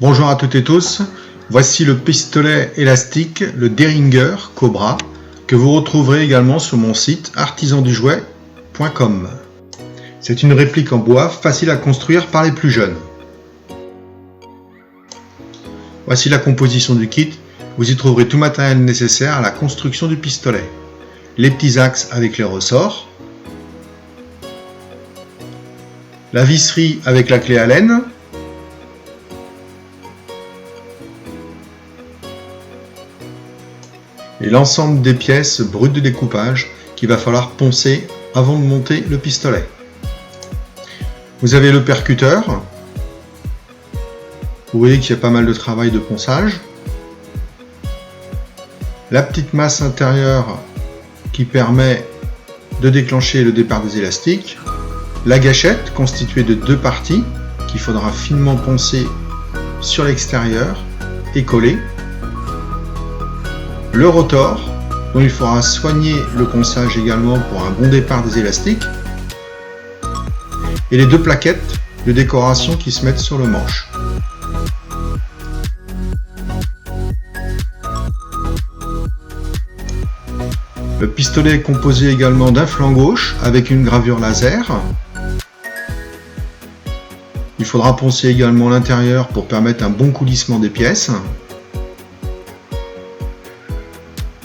Bonjour à toutes et tous, voici le pistolet élastique, le Derringer Cobra, que vous retrouverez également sur mon site artisandujouet.com. C'est une réplique en bois facile à construire par les plus jeunes. Voici la composition du kit, vous y trouverez tout le matériel nécessaire à la construction du pistolet. Les petits axes avec les ressorts, la visserie avec la clé Allen, et l'ensemble des pièces brutes de découpage qu'il va falloir poncer avant de monter le pistolet. Vous avez le percuteur, vous voyez qu'il y a pas mal de travail de ponçage, la petite masse intérieure qui permet de déclencher le départ des élastiques, la gâchette constituée de deux parties qu'il faudra finement poncer sur l'extérieur et coller, le rotor, dont il faudra soigner le ponçage également pour un bon départ des élastiques, et les deux plaquettes de décoration qui se mettent sur le manche. Le pistolet est composé également d'un flanc gauche avec une gravure laser. Il faudra poncer également l'intérieur pour permettre un bon coulissement des pièces.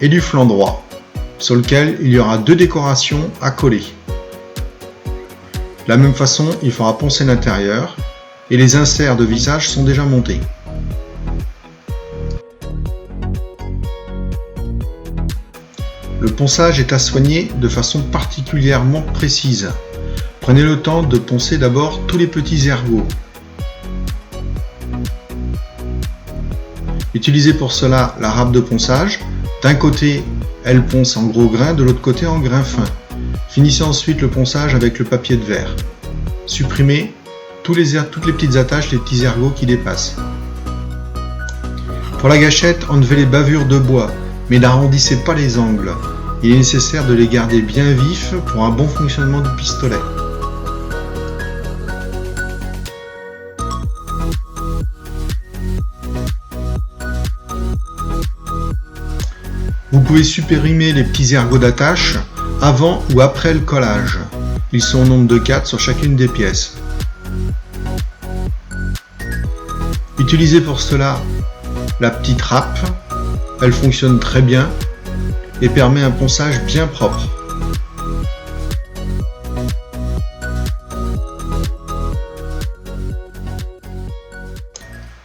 Et du flanc droit, sur lequel il y aura deux décorations à coller. De la même façon, il faudra poncer l'intérieur et les inserts de vissage sont déjà montés. Le ponçage est à soigner de façon particulièrement précise. Prenez le temps de poncer d'abord tous les petits ergots. Utilisez pour cela la râpe de ponçage. D'un côté, elle ponce en gros grains, de l'autre côté en grains fins. Finissez ensuite le ponçage avec le papier de verre. Supprimez toutes les petites attaches, les petits ergots qui dépassent. Pour la gâchette, enlevez les bavures de bois, mais n'arrondissez pas les angles. Il est nécessaire de les garder bien vifs pour un bon fonctionnement du pistolet. Vous pouvez supprimer les petits ergots d'attache avant ou après le collage. Ils sont au nombre de 4 sur chacune des pièces. Utilisez pour cela la petite râpe. Elle fonctionne très bien et permet un ponçage bien propre.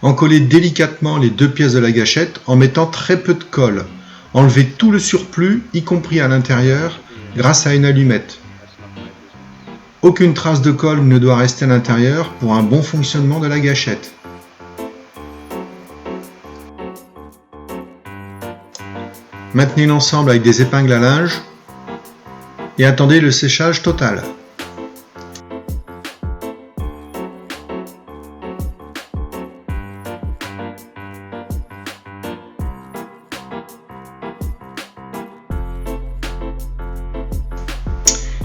Encollez délicatement les deux pièces de la gâchette en mettant très peu de colle. Enlevez tout le surplus, y compris à l'intérieur, grâce à une allumette. Aucune trace de colle ne doit rester à l'intérieur pour un bon fonctionnement de la gâchette. Maintenez l'ensemble avec des épingles à linge et attendez le séchage total.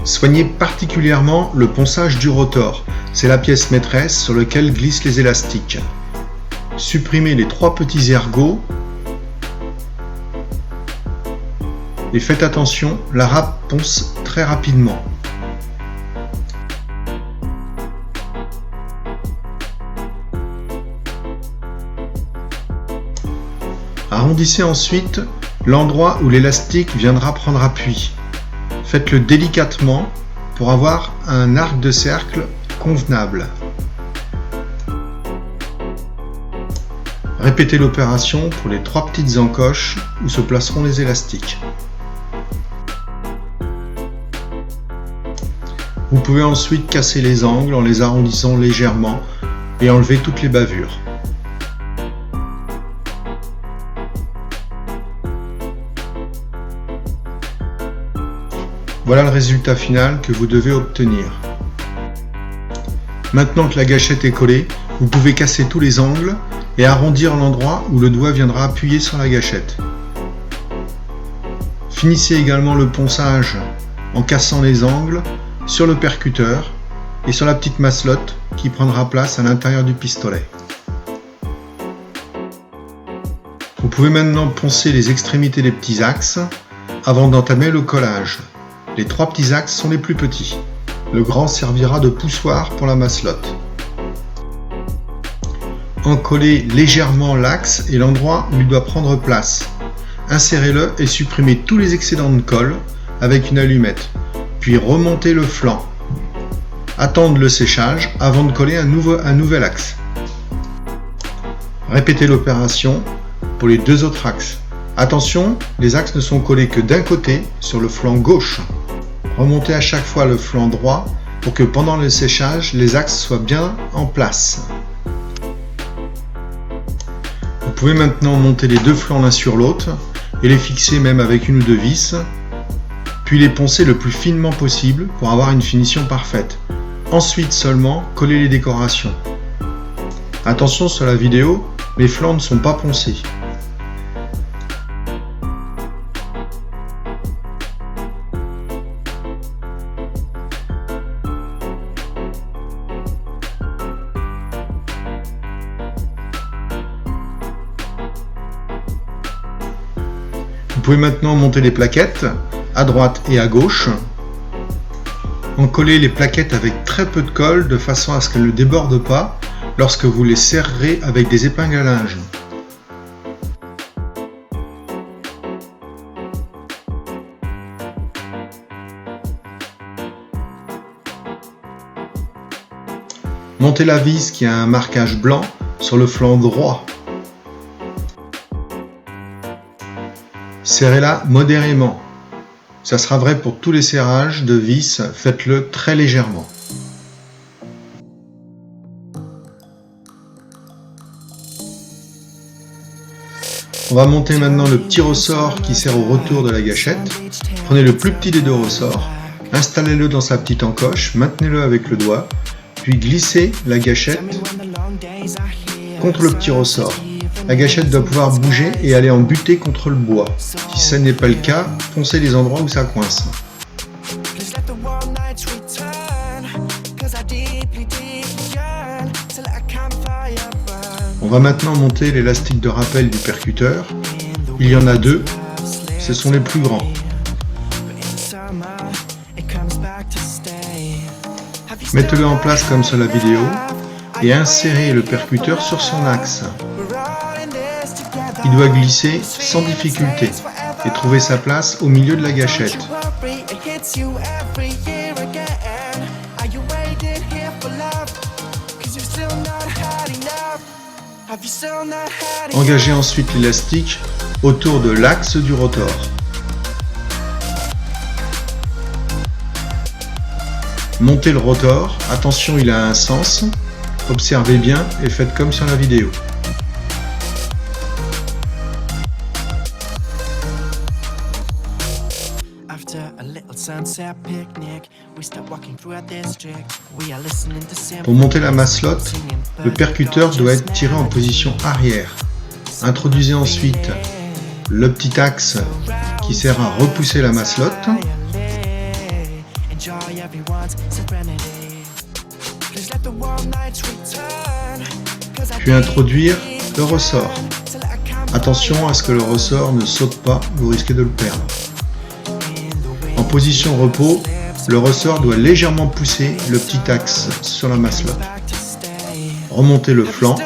Soignez particulièrement le ponçage du rotor, c'est la pièce maîtresse sur laquelle glissent les élastiques. Supprimez les trois petits ergots et faites attention, la râpe ponce très rapidement. Arrondissez ensuite l'endroit où l'élastique viendra prendre appui. Faites-le délicatement pour avoir un arc de cercle convenable. Répétez l'opération pour les trois petites encoches où se placeront les élastiques. Vous pouvez ensuite casser les angles en les arrondissant légèrement et enlever toutes les bavures. Voilà le résultat final que vous devez obtenir. Maintenant que la gâchette est collée, vous pouvez casser tous les angles et arrondir l'endroit où le doigt viendra appuyer sur la gâchette. Finissez également le ponçage en cassant les angles sur le percuteur et sur la petite masselotte qui prendra place à l'intérieur du pistolet. Vous pouvez maintenant poncer les extrémités des petits axes avant d'entamer le collage. Les 3 petits axes sont les plus petits. Le grand servira de poussoir pour la masselotte. Encollez légèrement l'axe et l'endroit où il doit prendre place. Insérez-le et supprimez tous les excédents de colle avec une allumette, puis remontez le flanc. Attendre le séchage avant de coller un nouvel axe. Répétez l'opération pour les 2 autres axes. Attention, les axes ne sont collés que d'un côté sur le flanc gauche. Remontez à chaque fois le flanc droit pour que pendant le séchage, les axes soient bien en place. Vous pouvez maintenant monter les 2 flancs l'un sur l'autre et les fixer même avec 1 ou 2 vis, puis les poncer le plus finement possible pour avoir une finition parfaite. Ensuite seulement, coller les décorations. Attention sur la vidéo, les flancs ne sont pas poncés. Vous pouvez maintenant monter les plaquettes à droite et à gauche. Encollez les plaquettes avec très peu de colle de façon à ce qu'elles ne débordent pas lorsque vous les serrerez avec des épingles à linge. Montez la vis qui a un marquage blanc sur le flanc droit. Serrez-la modérément. Ça sera vrai pour tous les serrages de vis, faites-le très légèrement. On va monter maintenant le petit ressort qui sert au retour de la gâchette. Prenez le plus petit des 2 ressorts, installez-le dans sa petite encoche, maintenez-le avec le doigt, puis glissez la gâchette contre le petit ressort. La gâchette doit pouvoir bouger et aller en buter contre le bois. Si ce n'est pas le cas, poncez les endroits où ça coince. On va maintenant monter l'élastique de rappel du percuteur. Il y en a 2, ce sont les plus grands. Mettez-le en place comme sur la vidéo et insérez le percuteur sur son axe. Il doit glisser sans difficulté et trouver sa place au milieu de la gâchette. Engagez ensuite l'élastique autour de l'axe du rotor. Montez le rotor, attention il a un sens, observez bien et faites comme sur la vidéo. Pour monter la masselotte, le percuteur doit être tiré en position arrière. Introduisez ensuite le petit axe qui sert à repousser la masselotte. Puis introduire le ressort. Attention à ce que le ressort ne saute pas, vous risquez de le perdre. En position repos, le ressort doit légèrement pousser le petit axe sur la masselotte. Remontez le flanc,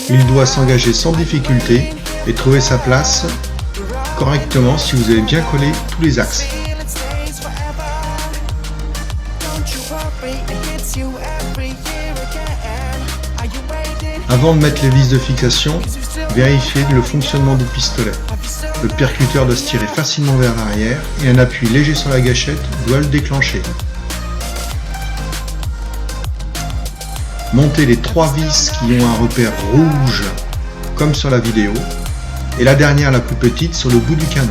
il doit s'engager sans difficulté et trouver sa place correctement si vous avez bien collé tous les axes. Avant de mettre les vis de fixation, vérifiez le fonctionnement du pistolet. Le percuteur doit se tirer facilement vers l'arrière et un appui léger sur la gâchette doit le déclencher. Montez les 3 vis qui ont un repère rouge comme sur la vidéo et la dernière la plus petite sur le bout du canon.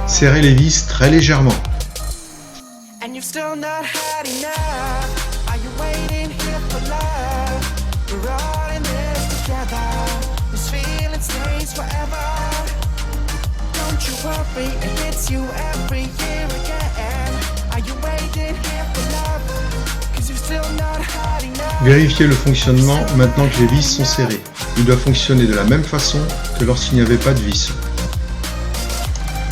Serrez les vis très légèrement. forever. Don't you worry, it hits you every year again. Are you waiting here for love? 'Cause you've still not had enough. Vérifiez le fonctionnement maintenant que les vis sont serrées. Il doit fonctionner de la même façon que lorsqu'il n'y avait pas de vis.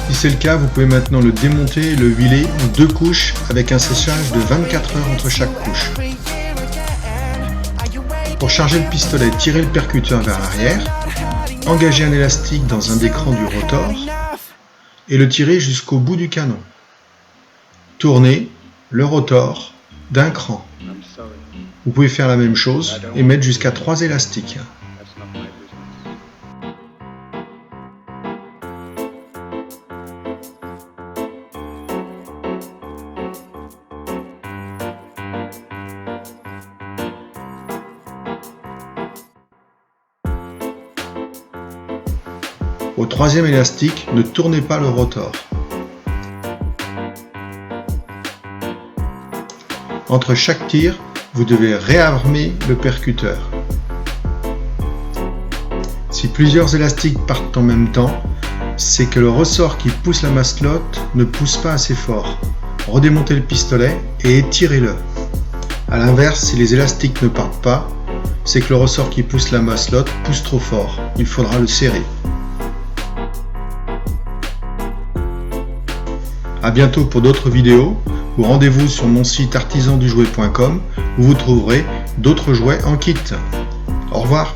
Si c'est le cas, vous pouvez maintenant le démonter et le huiler en 2 couches avec un séchage de 24 heures entre chaque couche. Pour charger le pistolet, tirez le percuteur vers l'arrière, engagez un élastique dans un des crans du rotor et le tirez jusqu'au bout du canon. Tournez le rotor d'un cran. Vous pouvez faire la même chose et mettre jusqu'à 3 élastiques. Au 3e élastique, ne tournez pas le rotor. Entre chaque tir, vous devez réarmer le percuteur. Si plusieurs élastiques partent en même temps, c'est que le ressort qui pousse la masselotte ne pousse pas assez fort. Redémontez le pistolet et étirez-le. A l'inverse, si les élastiques ne partent pas, c'est que le ressort qui pousse la masselotte pousse trop fort. Il faudra le serrer. A bientôt pour d'autres vidéos, ou rendez-vous sur mon site artisandujouet.com où vous trouverez d'autres jouets en kit. Au revoir.